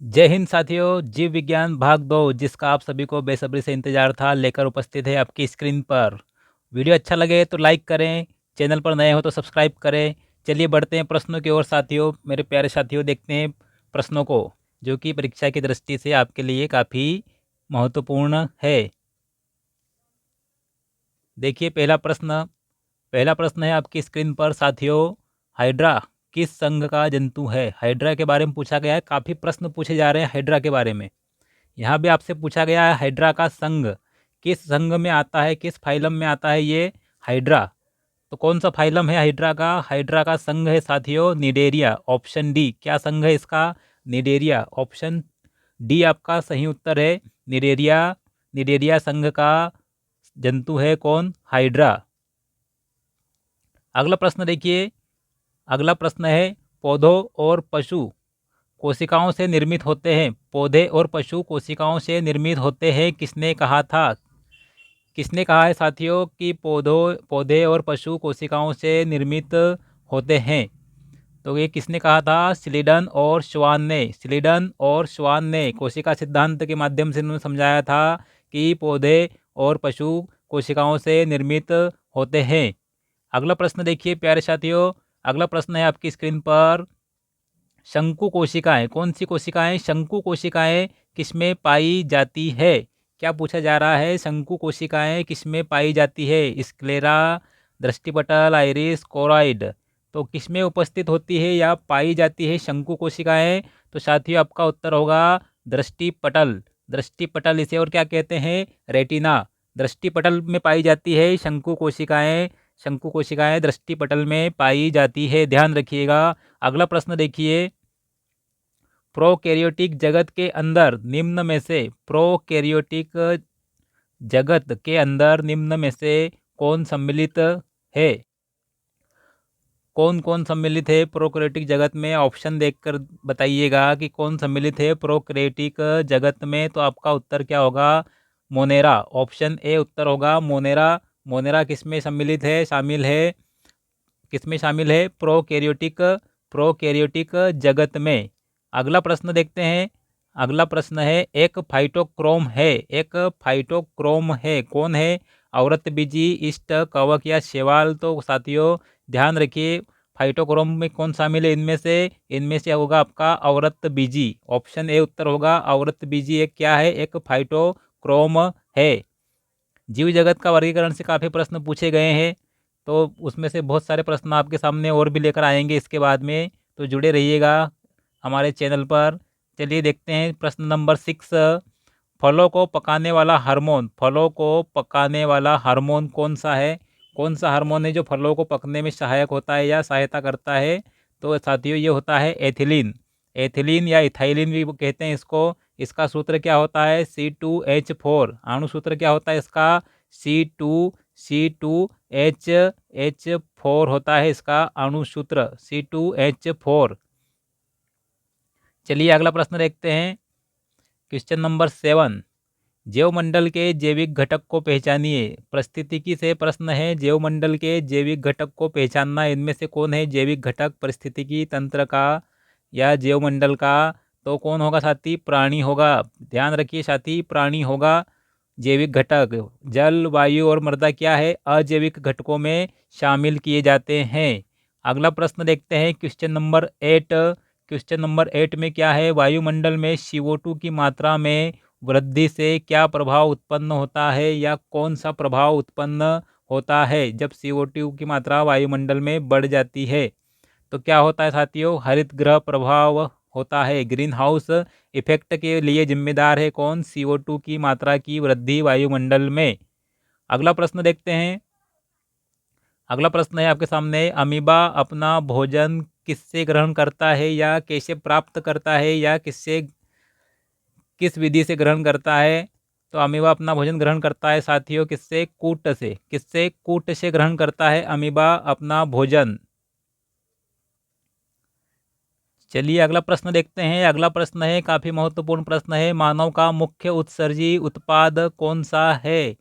जय हिंद साथियों, जीव विज्ञान भाग 2 जिसका आप सभी को बेसब्री से इंतजार था लेकर उपस्थित है आपकी स्क्रीन पर। वीडियो अच्छा लगे तो लाइक करें, चैनल पर नए हो तो सब्सक्राइब करें। चलिए बढ़ते हैं प्रश्नों की ओर साथियों। मेरे प्यारे साथियों, देखते हैं प्रश्नों को जो कि परीक्षा की दृष्टि से आपके लिए काफ़ी महत्वपूर्ण है। देखिए पहला प्रश्न है आपकी स्क्रीन पर साथियों। हाइड्रा किस संघ का जंतु है? हाइड्रा के बारे में पूछा गया है। काफ़ी प्रश्न पूछे जा रहे हैं हाइड्रा के बारे में। यहाँ भी आपसे पूछा गया है हाइड्रा का संघ किस संघ में आता है, किस फाइलम में आता है ये हाइड्रा। तो कौन सा फाइलम है हाइड्रा का? हाइड्रा का संघ है साथियों निडेरिया। Option D. क्या संघ है इसका? निडेरिया। ऑप्शन डी आपका सही उत्तर है। निडेरिया। निडेरिया संघ का जंतु है कौन? हाइड्रा। अगला प्रश्न देखिए। अगला प्रश्न है पौधों और पशु कोशिकाओं से निर्मित होते हैं। पौधे और पशु कोशिकाओं से निर्मित होते हैं, किसने कहा था? किसने कहा है साथियों कि पौधे और पशु कोशिकाओं से निर्मित होते हैं? तो ये किसने कहा था? स्लीडन और श्वान ने। स्लीडन और श्वान ने कोशिका सिद्धांत के माध्यम से उन्होंने समझाया था कि पौधे और पशु कोशिकाओं से निर्मित होते हैं। अगला प्रश्न देखिए प्यारे साथियों। अगला प्रश्न है आपकी स्क्रीन पर। शंकु कोशिकाएं, कौन सी कोशिकाएं शंकु कोशिकाएं किसमें पाई जाती है? क्या पूछा जा रहा है? शंकु कोशिकाएं किसमें पाई जाती है? स्क्लेरा, दृष्टिपटल, आइरिस, कोरॉइड। तो किसमें उपस्थित होती है या पाई जाती है शंकु कोशिकाएं? तो साथियों आपका उत्तर होगा दृष्टिपटल। दृष्टिपटल इसे और क्या कहते हैं? रेटिना। दृष्टिपटल में पाई जाती है शंकु कोशिकाएं। शंकु कोशिकाएं दृष्टिपटल में पाई जाती है, ध्यान रखिएगा। अगला प्रश्न देखिए। प्रोकैरियोटिक जगत के अंदर निम्न में से प्रोकैरियोटिक जगत के अंदर निम्न में से कौन सम्मिलित है? कौन कौन सम्मिलित है प्रोकैरियोटिक जगत में? ऑप्शन देखकर बताइएगा कि कौन सम्मिलित है प्रोकैरियोटिक जगत में। तो आपका उत्तर क्या होगा? मोनेरा। ऑप्शन ए उत्तर होगा मोनेरा। मोनेरा किसमें सम्मिलित है? शामिल है। किसमें शामिल है? प्रोकैरियोटिक प्रोकैरियोटिक जगत में। अगला प्रश्न देखते हैं। अगला प्रश्न है एक फाइटोक्रोम है। एक फाइटोक्रोम है, कौन है? औरतबीजी, इष्ट, कवक या शैवाल। तो साथियों ध्यान रखिए, फाइटोक्रोम में कौन शामिल है इनमें से? इनमें से होगा आपका औरतबीजी। ऑप्शन ए उत्तर होगा औरतबीजी। एक क्या है? एक फाइटोक्रोम है। जीव जगत का वर्गीकरण से काफ़ी प्रश्न पूछे गए हैं, तो उसमें से बहुत सारे प्रश्न आपके सामने और भी लेकर आएंगे इसके बाद में, तो जुड़े रहिएगा हमारे चैनल पर। चलिए देखते हैं प्रश्न नंबर 6। फलों को पकाने वाला हार्मोन, फलों को पकाने वाला हार्मोन कौन सा है? कौन सा हार्मोन है जो फलों को पकने में सहायक होता है या सहायता करता है? तो साथियों ये होता है एथिलीन। एथिलीन या इथाइलिन भी कहते हैं इसको। इसका सूत्र क्या होता है? C2H4। अणु सूत्र क्या होता है इसका? C2H4 होता है इसका अणु सूत्र, C2H4। चलिए अगला प्रश्न देखते हैं। Question number 7। जैवमंडल के जैविक घटक को पहचानिए। पारिस्थितिकी से प्रश्न है, जैवमंडल के जैविक घटक को पहचानना। इनमें से कौन है जैविक घटक पारिस्थितिकी तंत्र का या जैवमंडल का? तो कौन होगा साथी? प्राणी होगा। ध्यान रखिए साथी, प्राणी होगा जैविक घटक। जल, वायु और मृदा क्या है? अजैविक घटकों में शामिल किए जाते हैं। अगला प्रश्न देखते हैं क्वेश्चन नंबर 8। क्वेश्चन नंबर 8 में क्या है? वायुमंडल में CO2 की मात्रा में वृद्धि से क्या प्रभाव उत्पन्न होता है या कौन सा प्रभाव उत्पन्न होता है जब CO2 की मात्रा वायुमंडल में बढ़ जाती है? तो क्या होता है साथियों? हरित गृह प्रभाव होता है। ग्रीन हाउस इफेक्ट के लिए जिम्मेदार है कौन? CO2 की मात्रा की वृद्धि वायुमंडल में। अगला प्रश्न देखते हैं। अगला प्रश्न है आपके सामने। अमीबा अपना भोजन किससे ग्रहण करता है या कैसे प्राप्त करता है या किस विधि से ग्रहण करता है? तो अमीबा अपना भोजन ग्रहण करता है साथियों किससे? कूट से। किससे? कूट से ग्रहण करता है अमीबा अपना भोजन। चलिए अगला प्रश्न देखते हैं। अगला प्रश्न है काफ़ी महत्वपूर्ण प्रश्न है। मानव का मुख्य उत्सर्जी उत्पाद कौन सा है?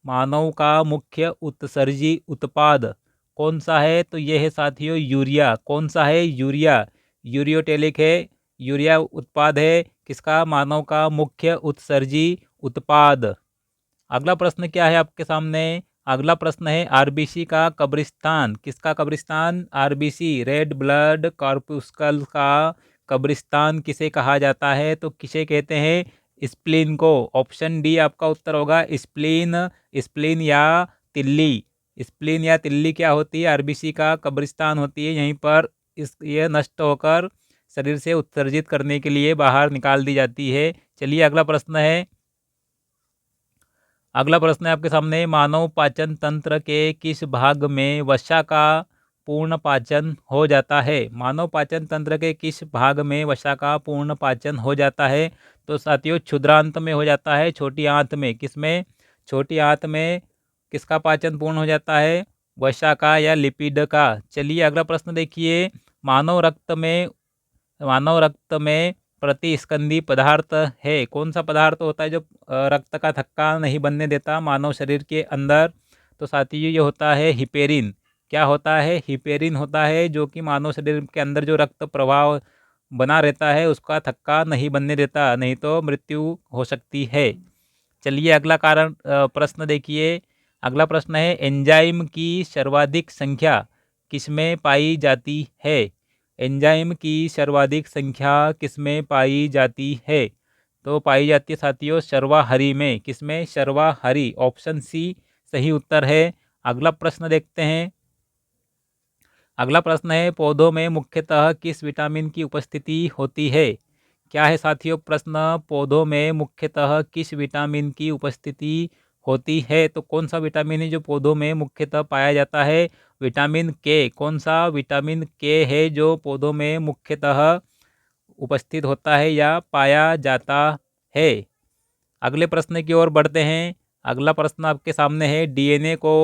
मानव का मुख्य उत्सर्जी उत्पाद कौन सा है? तो यह है साथियों यूरिया। कौन सा है? यूरिया। यूरियोटेलिक है। यूरिया उत्पाद है किसका? मानव का मुख्य उत्सर्जी उत्पाद। अगला प्रश्न क्या है आपके सामने? अगला प्रश्न है आरबीसी का कब्रिस्तान। किसका कब्रिस्तान? आरबीसी रेड ब्लड कॉर्पुस्कल का कब्रिस्तान किसे कहा जाता है? तो किसे कहते हैं? स्प्लीन को। ऑप्शन डी आपका उत्तर होगा स्प्लीन। स्प्लीन या तिल्ली। स्प्लीन या तिल्ली क्या होती है? आरबीसी का कब्रिस्तान होती है। यहीं पर ये नष्ट होकर शरीर से उत्सर्जित करने के लिए बाहर निकाल दी जाती है। चलिए अगला प्रश्न है। अगला प्रश्न है आपके सामने, मानव पाचन तंत्र के किस भाग में वसा का पूर्ण पाचन हो जाता है? मानव पाचन तंत्र के किस भाग में वसा का पूर्ण पाचन हो जाता है? तो साथियों क्षुद्रांत में हो जाता है, छोटी आंत में। किसमें? छोटी आंत में किसका पाचन पूर्ण हो जाता है? वसा का या लिपिड का। चलिए अगला प्रश्न देखिए, मानव रक्त में प्रतिस्कंदी पदार्थ है। कौन सा पदार्थ होता है जो रक्त का थक्का नहीं बनने देता मानव शरीर के अंदर? तो साथियों ये होता है हिपेरिन। क्या होता है? हिपेरिन होता है, जो कि मानव शरीर के अंदर जो रक्त प्रवाह बना रहता है उसका थक्का नहीं बनने देता, नहीं तो मृत्यु हो सकती है। चलिए अगला प्रश्न देखिए। अगला प्रश्न है, एंजाइम की सर्वाधिक संख्या किसमें पाई जाती है? एंजाइम की सर्वाधिक संख्या किसमें पाई जाती है? तो पाई जाती है साथियों सर्वाहरी में। किसमें? सर्वाहरी। ऑप्शन सी सही उत्तर है। अगला प्रश्न देखते हैं। अगला प्रश्न है, पौधों में मुख्यतः किस विटामिन की उपस्थिति होती है? क्या है साथियों प्रश्न? पौधों में मुख्यतः किस विटामिन की उपस्थिति होती है? तो कौन सा विटामिन है जो पौधों में मुख्यतः पाया जाता है? विटामिन के। कौन सा विटामिन के है जो पौधों में मुख्यतः उपस्थित होता है या पाया जाता है? अगले प्रश्न की ओर बढ़ते हैं। अगला प्रश्न आपके सामने है, डीएनए को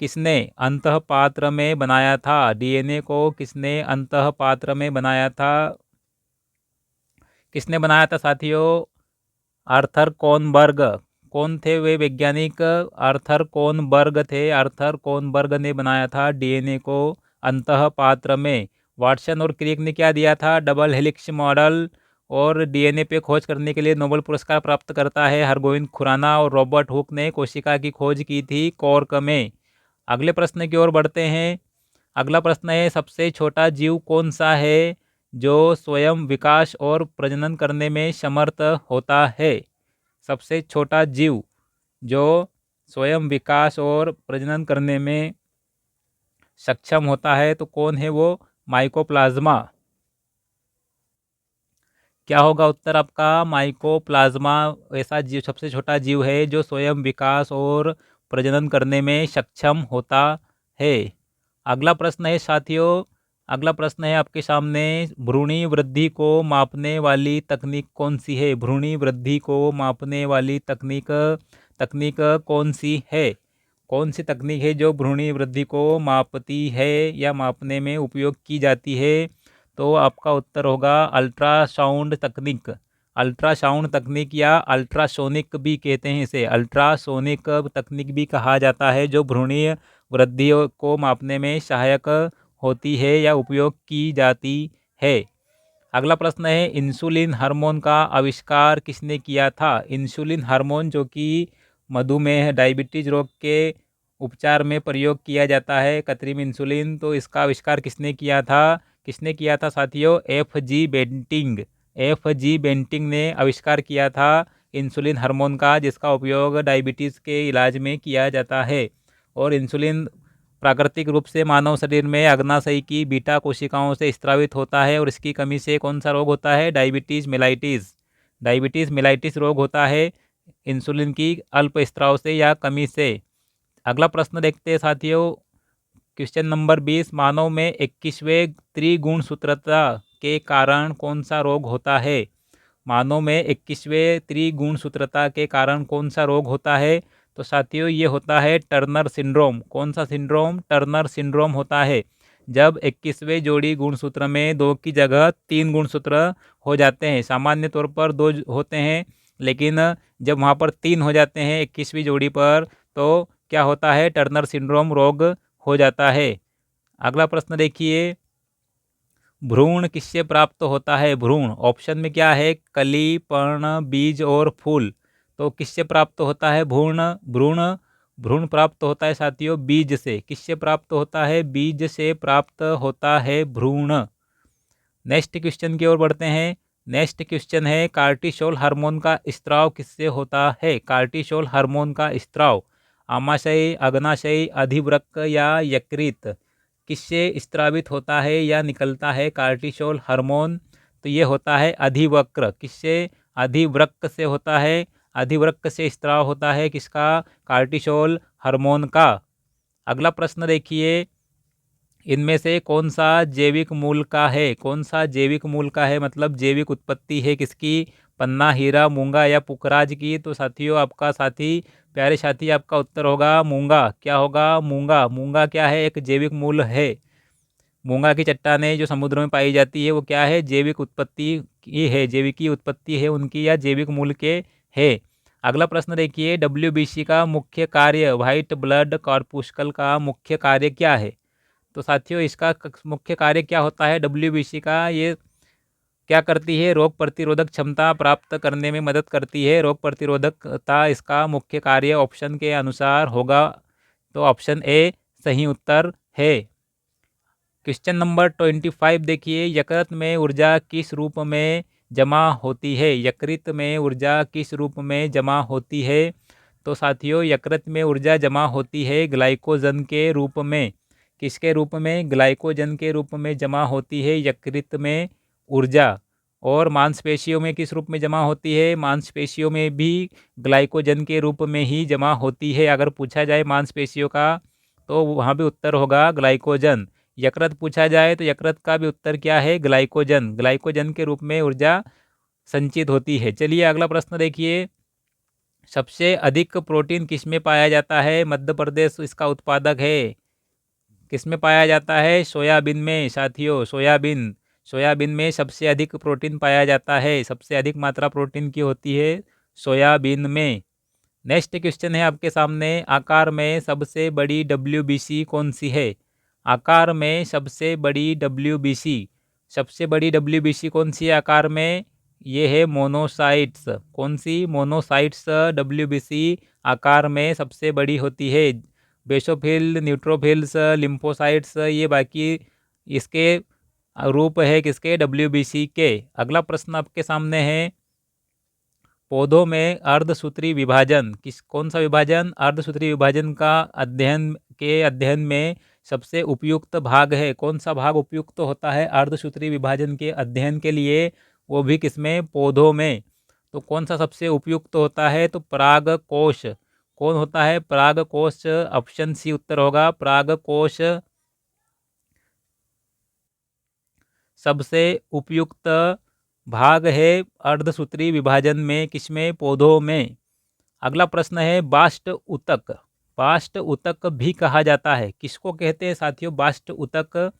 किसने अंतःपात्र में बनाया था? डीएनए को किसने अंतःपात्र में बनाया था? किसने बनाया था साथियों? आर्थर कॉनबर्ग। कौन थे वे वैज्ञानिक? आर्थर कॉनबर्ग थे। आर्थर कॉनबर्ग ने बनाया था डीएनए को अंतःपात्र में। वाटसन और क्रिक ने क्या दिया था? Double helix model. और डीएनए पे खोज करने के लिए नोबेल पुरस्कार प्राप्त करता है हरगोविंद खुराना। और रॉबर्ट हुक ने कोशिका की खोज की थी कॉर्क में। अगले प्रश्न की ओर बढ़ते हैं। अगला प्रश्न है, सबसे छोटा जीव कौन सा है जो स्वयं विकास और प्रजनन करने में समर्थ होता है? सबसे छोटा जीव जो स्वयं विकास और प्रजनन करने में सक्षम होता है, तो कौन है वो? माइकोप्लाज्मा। क्या होगा उत्तर आपका? माइकोप्लाज्मा ऐसा जीव, सबसे छोटा जीव है जो स्वयं विकास और प्रजनन करने में सक्षम होता है। अगला प्रश्न है साथियों, अगला प्रश्न है आपके सामने, भ्रूणी वृद्धि को मापने वाली तकनीक कौन सी है? भ्रूणी वृद्धि को मापने वाली तकनीक कौन सी है? कौन सी तकनीक है जो भ्रूणी वृद्धि को मापती है या मापने में उपयोग की जाती है? तो आपका उत्तर होगा अल्ट्रासाउंड तकनीक। अल्ट्रासाउंड तकनीक या अल्ट्रासोनिक भी कहते हैं इसे। अल्ट्रासोनिक तकनीक भी कहा जाता है, जो भ्रूणीय वृद्धि को मापने में सहायक होती है या उपयोग की जाती है। अगला प्रश्न है, इंसुलिन हार्मोन का आविष्कार किसने किया था? इंसुलिन हार्मोन जो कि मधुमेह डायबिटीज रोग के उपचार में प्रयोग किया जाता है, कृत्रिम इंसुलिन, तो इसका आविष्कार किसने किया था? किसने किया था साथियों? एफ.जी. बेंटिंग। एफ.जी. बेंटिंग ने आविष्कार किया था इंसुलिन हार्मोन का, जिसका उपयोग डायबिटीज़ के इलाज में किया जाता है। और इंसुलिन प्राकृतिक रूप से मानव शरीर में अग्नाशय की बीटा कोशिकाओं से स्रावित होता है, और इसकी कमी से कौन सा रोग होता है? Diabetes mellitus. डायबिटीज़ मेलाइटिस रोग होता है इंसुलिन की अल्प स्राव से या कमी से। अगला प्रश्न देखते हैं साथियों, क्वेश्चन नंबर 20, मानव में 21वें त्रिगुणसूत्रता के कारण कौन सा रोग होता है? मानव में 21वें त्रिगुणसूत्रता के कारण कौन सा रोग होता है? तो साथियों ये होता है टर्नर सिंड्रोम। कौन सा सिंड्रोम? टर्नर सिंड्रोम होता है, जब 21वें जोड़ी गुणसूत्र में 2 की जगह 3 गुणसूत्र हो जाते हैं। सामान्य तौर पर 2 होते हैं, लेकिन जब वहाँ पर 3 हो जाते हैं 21वीं जोड़ी पर, तो क्या होता है? टर्नर सिंड्रोम रोग हो जाता है। अगला प्रश्न देखिए, भ्रूण किससे प्राप्त होता है? भ्रूण ऑप्शन में क्या है? कली, पर्ण, बीज और फूल। तो किससे प्राप्त होता है भ्रूण? भ्रूण भ्रूण प्राप्त होता है साथियों बीज से। किससे प्राप्त होता है? बीज से प्राप्त होता है भ्रूण। नेक्स्ट क्वेश्चन की ओर बढ़ते हैं। नेक्स्ट क्वेश्चन है कार्टिसोल हार्मोन का स्त्राव किससे होता है? कार्टिसोल हार्मोन का स्त्राव आमाशय, अग्नाशय, अधिवृक्क या यकृत किससे स्त्रावित होता है या निकलता है कार्टिसोल हार्मोन? तो ये होता है अधिवक्र। किससे? अधिवृक्क से होता है। अधिवृक्क से स्त्राव होता है किसका? कार्टिसोल हार्मोन का। अगला प्रश्न देखिए, इनमें से कौन सा जैविक मूल का है? कौन सा जैविक मूल का है मतलब जैविक उत्पत्ति है किसकी? पन्ना, हीरा, मूंगा या पुखराज की? तो साथियों आपका साथी, प्यारे साथी, आपका उत्तर होगा मूंगा। क्या होगा? मूंगा। मूंगा क्या है? एक जैविक मूल है। मूंगा की चट्टानें जो समुद्र में पाई जाती है वो क्या है? जैविक उत्पत्ति की है, जैविकी उत्पत्ति है उनकी या जैविक मूल के है। अगला प्रश्न देखिए, WBC का मुख्य कार्य, व्हाइट ब्लड कॉर्पुस्कल का मुख्य कार्य क्या है? तो साथियों इसका मुख्य कार्य क्या होता है WBC का? ये क्या करती है? रोग प्रतिरोधक क्षमता प्राप्त करने में मदद करती है। रोग प्रतिरोधकता इसका मुख्य कार्य ऑप्शन के अनुसार होगा। तो ऑप्शन ए सही उत्तर है। क्वेश्चन नंबर 25 देखिए, यकृत में ऊर्जा किस रूप में जमा होती है? यकृत में ऊर्जा किस रूप में जमा होती है? तो साथियों यकृत में ऊर्जा जमा होती है ग्लाइकोजन के रूप में। किसके रूप में? ग्लाइकोजन के रूप में जमा होती है यकृत में ऊर्जा। और मांसपेशियों में किस रूप में जमा होती है? मांसपेशियों में भी ग्लाइकोजन के रूप में ही जमा होती है। अगर पूछा जाए मांसपेशियों का तो वहाँ भी उत्तर होगा ग्लाइकोजन। यकृत पूछा जाए तो यकृत का भी उत्तर क्या है? ग्लाइकोजन। ग्लाइकोजन के रूप में ऊर्जा संचित होती है। चलिए अगला प्रश्न देखिए, सबसे अधिक प्रोटीन किस में पाया जाता है? मध्य प्रदेश इसका उत्पादक है। किस में पाया जाता है? सोयाबीन में साथियों, सोयाबीन। सोयाबीन में सबसे अधिक प्रोटीन पाया जाता है। सबसे अधिक मात्रा प्रोटीन की होती है सोयाबीन में। नेक्स्ट क्वेश्चन है आपके सामने, आकार में सबसे बड़ी WBC कौन सी है? आकार में सबसे बड़ी WBC, सबसे बड़ी WBC कौन सी है आकार में? ये है मोनोसाइट्स। कौन सी? मोनोसाइट्स WBC आकार में सबसे बड़ी होती है। बेसोफिल, न्यूट्रोफिल्स, लिम्फोसाइट्स ये बाकी इसके रूप है किसके? WBC के। अगला प्रश्न आपके सामने है, पौधों में अर्धसूत्री विभाजन किस कौन सा विभाजन? अर्धसूत्री विभाजन का अध्ययन में सबसे उपयुक्त भाग है। कौन सा भाग उपयुक्त होता है अर्धसूत्री विभाजन के अध्ययन के लिए? वो भी किसमें? पौधों में। तो कौन सा सबसे उपयुक्त होता है? तो परागकोश। कौन होता है? परागकोश। ऑप्शन सी उत्तर होगा, परागकोश सबसे उपयुक्त भाग है अर्धसूत्री विभाजन में। किसमें? पौधों में। अगला प्रश्न है, बास्ट ऊतक। बास्ट ऊतक भी कहा जाता है, किसको कहते हैं साथियों? बास्ट ऊतक।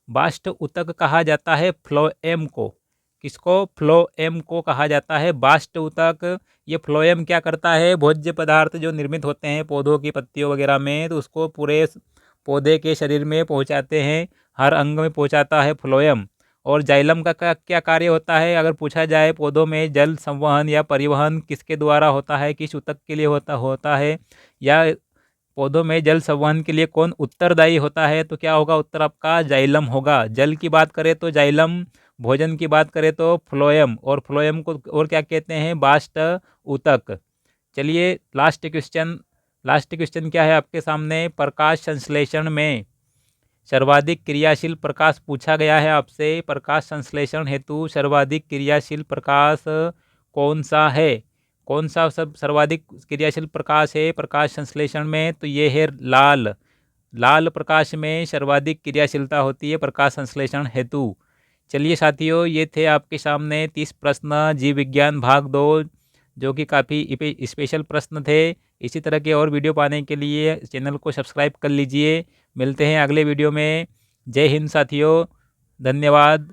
बास्ट ऊतक कहा जाता है फ्लोएम को। किसको? फ्लोएम को कहा जाता है बास्ट ऊतक। ये फ्लोएम क्या करता है? भोज्य पदार्थ जो निर्मित होते हैं पौधों की पत्तियों वगैरह में, तो उसको पूरे पौधे के शरीर में पहुंचाते हैं, हर अंग में पहुंचाता है फ्लोएम। और जाइलम का क्या कार्य होता है? अगर पूछा जाए पौधों में जल संवहन या परिवहन किसके द्वारा होता है? किस ऊतक के लिए होता है? या पौधों में जल संवहन के लिए कौन उत्तरदायी होता है? तो क्या होगा उत्तर आपका? जाइलम होगा। जल की बात करें तो जाइलम, भोजन की बात करें तो फ्लोएम, और फ्लोएम को और क्या कहते हैं? बास्ट ऊतक। चलिए लास्ट क्वेश्चन क्या है आपके सामने, प्रकाश संश्लेषण में सर्वाधिक क्रियाशील प्रकाश पूछा गया है आपसे। प्रकाश संश्लेषण हेतु सर्वाधिक क्रियाशील प्रकाश कौन सा है? कौन सा सर्वाधिक क्रियाशील प्रकाश है प्रकाश संश्लेषण में? तो ये है लाल। लाल प्रकाश में सर्वाधिक क्रियाशीलता होती है प्रकाश संश्लेषण हेतु। चलिए साथियों, ये थे आपके सामने 30 प्रश्न जीव विज्ञान भाग 2, जो कि काफ़ी स्पेशल प्रश्न थे। इसी तरह के और वीडियो पाने के लिए चैनल को सब्सक्राइब कर लीजिए। मिलते हैं अगले वीडियो में। जय हिंद साथियों, धन्यवाद।